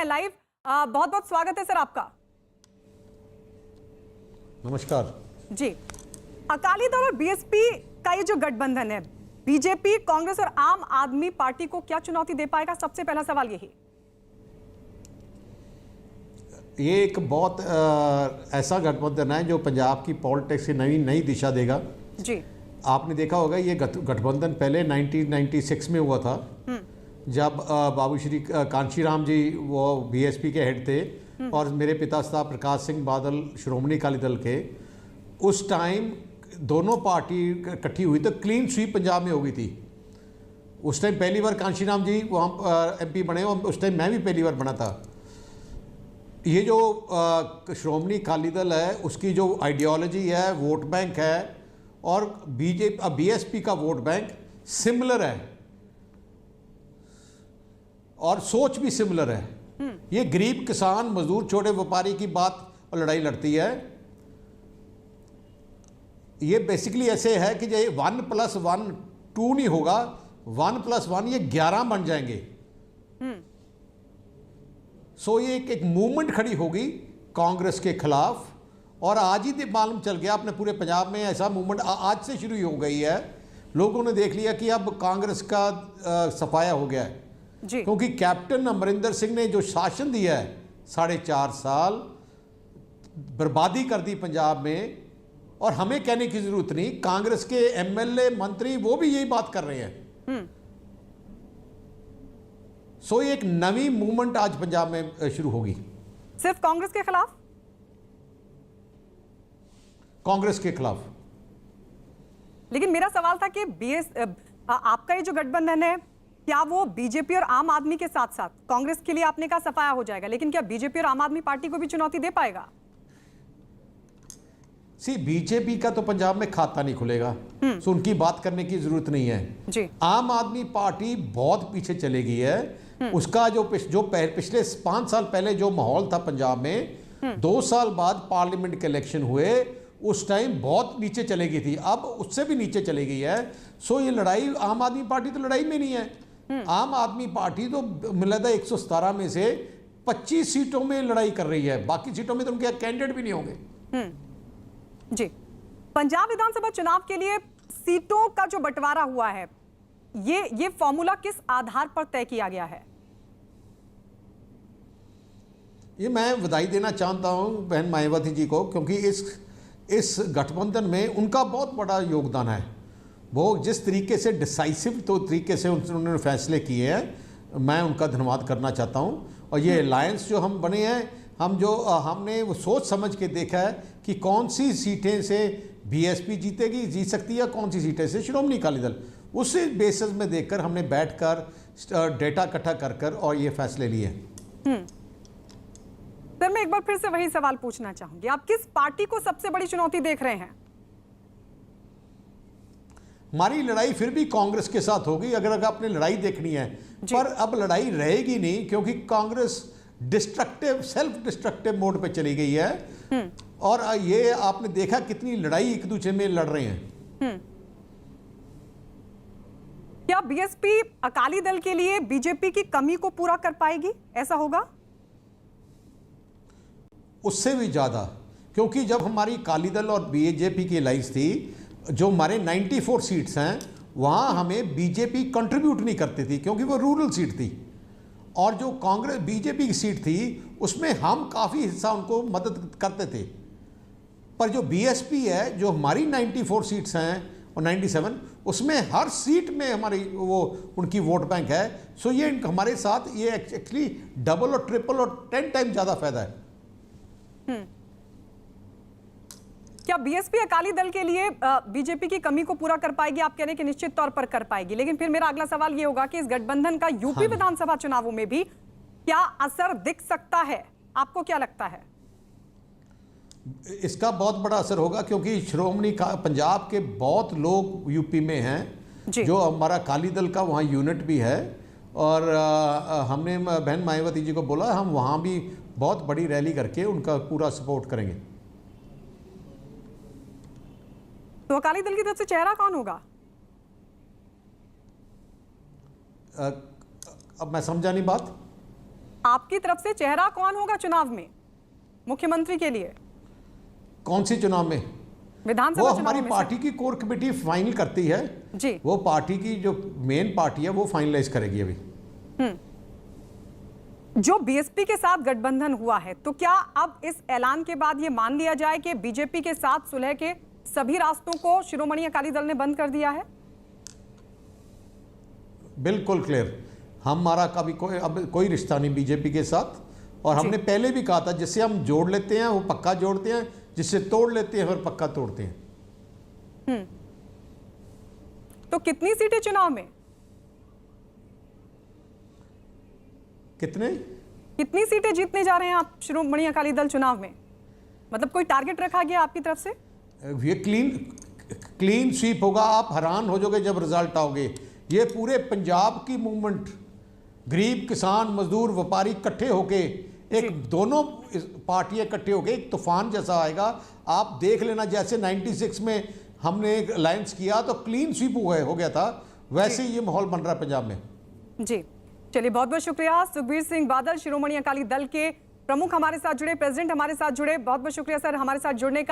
Live. बहुत बहुत स्वागत है सर आपका। नमस्कार जी। अकाली दल और बीएसपी का ये जो गठबंधन है, बीजेपी, कांग्रेस और आम आदमी पार्टी को क्या चुनौती दे पाएगा? सबसे पहला सवाल यही। ये एक बहुत ऐसा गठबंधन है जो पंजाब की पॉलिटिक्स की नई दिशा देगा। जी। आपने देखा होगा ये गठबंधन पहले 1996 में हुआ था, जब बाबू श्री कांशीराम जी वो बीएसपी के हेड थे और मेरे पिता साहब प्रकाश सिंह बादल श्रोमणी अकाली दल के। उस टाइम दोनों पार्टी इकट्ठी हुई तो क्लीन स्वीप पंजाब में हो गई थी। उस टाइम पहली बार कांशीराम जी वहाँ एमपी बने और उस टाइम मैं भी पहली बार बना था। ये जो श्रोमणी अकाली दल है उसकी जो आइडियोलॉजी है, वोट बैंक है, और बीएसपी का वोट बैंक सिमिलर है और सोच भी सिमिलर है। ये गरीब किसान मजदूर छोटे व्यापारी की बात और लड़ाई लड़ती है। ये बेसिकली ऐसे है कि ये 1+1 2 नहीं होगा, 1+1 ये 11 बन जाएंगे। सो ये एक मूवमेंट खड़ी होगी कांग्रेस के खिलाफ, और आज ही मालूम चल गया अपने पूरे पंजाब में ऐसा मूवमेंट आज से शुरू हो गई है। लोगों ने देख लिया कि अब कांग्रेस का सफाया हो गया है जी। क्योंकि कैप्टन अमरिंदर सिंह ने जो शासन दिया है 4.5 साल, बर्बादी कर दी पंजाब में। और हमें कहने की जरूरत नहीं, कांग्रेस के एमएलए मंत्री वो भी यही बात कर रहे हैं। सो ये एक नवी मूवमेंट आज पंजाब में शुरू होगी। सिर्फ कांग्रेस के खिलाफ? कांग्रेस के खिलाफ। लेकिन मेरा सवाल था कि आपका ये जो गठबंधन है, क्या वो बीजेपी और आम आदमी के साथ साथ कांग्रेस के लिए आपने कहा सफाया हो जाएगा, लेकिन क्या बीजेपी और आम आदमी पार्टी को भी चुनौती दे पाएगा? बीजेपी का तो पंजाब में खाता नहीं खुलेगा, सो उनकी बात करने की जरूरत नहीं है जी। आम आदमी पार्टी बहुत पीछे चले गई है। उसका जो पिछले 5 साल पहले जो माहौल था पंजाब में, 2 साल बाद पार्लियामेंट के इलेक्शन हुए, उस टाइम बहुत नीचे चले गई थी, अब उससे भी नीचे चली गई है। सो ये लड़ाई आम आदमी पार्टी तो लड़ाई में नहीं है। आम आदमी पार्टी तो मिला था 117 में से 25 सीटों में लड़ाई कर रही है, बाकी सीटों में तो उनके कैंडिडेट भी नहीं होंगे। जी। पंजाब विधानसभा चुनाव के लिए सीटों का जो बंटवारा हुआ है, ये फॉर्मूला किस आधार पर तय किया गया है? ये मैं बधाई देना चाहता हूं बहन मायावती जी को, क्योंकि इस गठबंधन में उनका बहुत बड़ा योगदान है। वो जिस तरीके से डिसाइसिव तरीके से उन्होंने फैसले किए हैं, मैं उनका धन्यवाद करना चाहता हूं। और ये अलायंस जो हम बने हैं, हमने वो सोच समझ के देखा है कि कौन सी सीटें से बीएसपी जीत सकती है, कौन सी सीटें से श्रोमणी अकाली दल। उसी बेसिस में देखकर हमने बैठकर डेटा इकट्ठा कर और ये फैसले लिए। सर, मैं एक बार फिर से वही सवाल पूछना चाहूंगी, आप किस पार्टी को सबसे बड़ी चुनौती देख रहे हैं? हमारी लड़ाई फिर भी कांग्रेस के साथ होगी, अगर आपने लड़ाई देखनी है। पर अब लड़ाई रहेगी नहीं, क्योंकि कांग्रेस सेल्फ डिस्ट्रक्टिव मोड पे चली गई है। और ये आपने देखा कितनी लड़ाई एक दूसरे में लड़ रहे हैं। क्या बीएसपी अकाली दल के लिए बीजेपी की कमी को पूरा कर पाएगी? ऐसा होगा? उससे भी ज्यादा, क्योंकि जब हमारी अकाली दल और बीजेपी की अलायंस थी, जो हमारे 94 सीट्स हैं, वहां हमें बीजेपी कंट्रीब्यूट नहीं करती थी, क्योंकि वो रूरल सीट थी। और जो कांग्रेस बीजेपी की सीट थी, उसमें हम काफ़ी हिस्सा उनको मदद करते थे। पर जो बीएसपी है, जो हमारी 94 सीट्स हैं और 97, उसमें हर सीट में हमारी वो उनकी वोट बैंक है। सो ये हमारे साथ ये एक्चुअली डबल और ट्रिपल और 10 टाइम ज़्यादा फायदा है। क्या बीएसपी अकाली दल के लिए बीजेपी की कमी को पूरा कर पाएगी? आप कह रहे हैं कि निश्चित तौर पर कर पाएगी, लेकिन फिर मेरा अगला सवाल ये होगा कि इस गठबंधन का यूपी विधानसभा चुनावों में भी क्या असर दिख सकता है? आपको क्या लगता है? इसका बहुत बड़ा असर होगा, क्योंकि श्रोमणी पंजाब के बहुत लोग यूपी में हैं, जो हमारा अकाली दल का वहाँ यूनिट भी है। और हमने बहन मायावती जी को बोला हम वहाँ भी बहुत बड़ी रैली करके उनका पूरा सपोर्ट करेंगे। तो अकाली दल की तरफ से चेहरा कौन होगा? अब मैं समझा नहीं बात। आपकी तरफ से चेहरा कौन होगा चुनाव में मुख्यमंत्री के लिए? कौन सी चुनाव में? विधानसभा वो चुनाव हमारी में पार्टी की कोर कमेटी फाइनल करती है जी। वो पार्टी की जो मेन पार्टी है वो फाइनलाइज करेगी अभी। जो बीएसपी के साथ गठबंधन हुआ है, तो क्या अब इस ऐलान के बाद ये मान लिया जाए कि बीजेपी के साथ सुलह के सभी रास्तों को शिरोमणि अकाली दल ने बंद कर दिया है? बिल्कुल क्लियर, हमारा कभी कोई रिश्ता नहीं बीजेपी के साथ। और हमने पहले भी कहा था, जिससे हम जोड़ लेते हैं वो पक्का जोड़ते हैं, जिससे तोड़ लेते हैं फिर पक्का तोड़ते हैं। तो कितनी सीटें चुनाव में? कितनी सीटें जीतने जा रहे हैं आप शिरोमणि अकाली दल चुनाव में? मतलब कोई टारगेट रखा गया आपकी तरफ से? ये क्लीन स्वीप होगा। आप हैरान हो जाओगे जब रिजल्ट आओगे। ये पूरे पंजाब की मूवमेंट, गरीब, किसान, मजदूर, व्यापारी इकट्ठे होके एक दोनों पार्टियां इकट्ठे होके एक तूफान जैसा आएगा। आप देख लेना, जैसे 96 में हमने एक अलायंस किया तो क्लीन स्वीप हो गया था, वैसे ही ये माहौल बन रहा है पंजाब में। जी चलिए, बहुत बहुत शुक्रिया सुखबीर सिंह बादल, शिरोमणि अकाली दल के प्रमुख हमारे साथ जुड़े, प्रेसिडेंट हमारे साथ जुड़े। बहुत बहुत शुक्रिया सर हमारे साथ जुड़ने